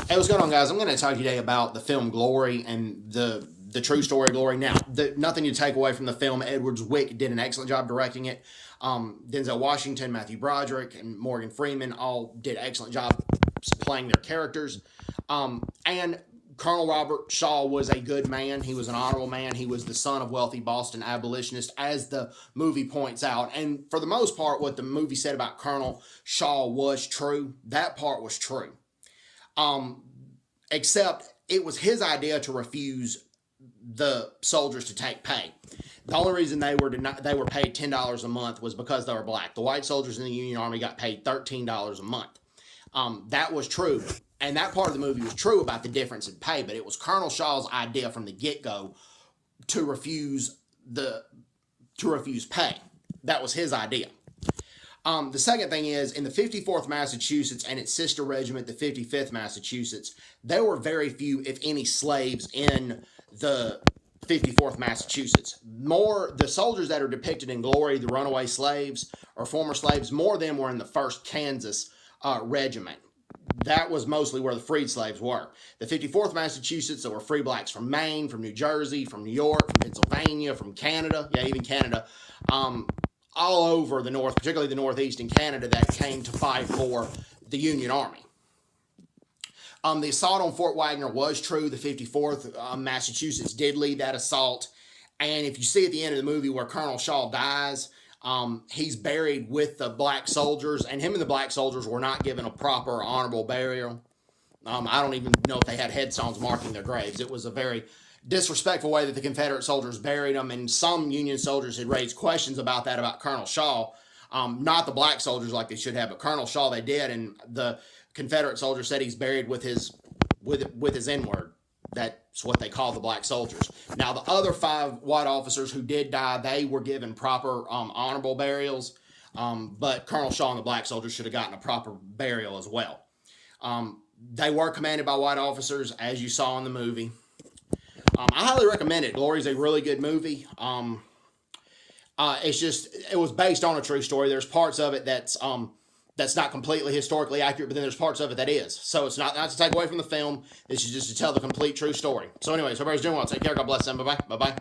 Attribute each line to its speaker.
Speaker 1: Hey, what's going on, guys? I'm going to talk today about the film Glory and the true story of Glory. Now, nothing to take away from the film. Edward Zwick did an excellent job directing it. Denzel Washington, Matthew Broderick, and Morgan Freeman all did an excellent job playing their characters. And Colonel Robert Shaw was a good man. He was an honorable man. He was the son of wealthy Boston abolitionists, as the movie points out. And for the most part, what the movie said about Colonel Shaw was true. That part was true. Except it was his idea to refuse the soldiers to take pay. The only reason they were paid $10 a month was because they were black. The white soldiers in the Union Army got paid $13 a month. That was true, and that part of the movie was true about the difference in pay. But it was Colonel Shaw's idea from the get-go to refuse pay. That was his idea. The second thing is, in the 54th Massachusetts and its sister regiment, the 55th Massachusetts, there were very few, if any, slaves in the 54th Massachusetts. The soldiers that are depicted in Glory, the runaway slaves or former slaves, more of them were in the 1st Kansas regiment. That was mostly where the freed slaves were. The 54th Massachusetts, there were free blacks from Maine, from New Jersey, from New York, from Pennsylvania, from Canada, even Canada, all over the North, particularly the Northeast and Canada, that came to fight for the Union Army. The assault on Fort Wagner was true. The 54th Massachusetts did lead that assault. And if you see at the end of the movie where Colonel Shaw dies, he's buried with the black soldiers, and him and the black soldiers were not given a proper honorable burial. I don't even know if they had headstones marking their graves. It was a very disrespectful way that the Confederate soldiers buried them, and some Union soldiers had raised questions about that about Colonel Shaw. Not the black soldiers like they should have, but Colonel Shaw they did, and the Confederate soldier said he's buried with his N-word. That's what they call the black soldiers. Now, the other 5 white officers who did die, they were given proper honorable burials, but Colonel Shaw and the black soldiers should have gotten a proper burial as well. They were commanded by white officers, as you saw in the movie. I highly recommend it. Glory's a really good movie. It was based on a true story. There's parts of it that's not completely historically accurate, but then there's parts of it that is. So it's not to take away from the film. This is just to tell the complete true story. So anyways, everybody's doing well. Take care. God bless them. Bye-bye. Bye-bye.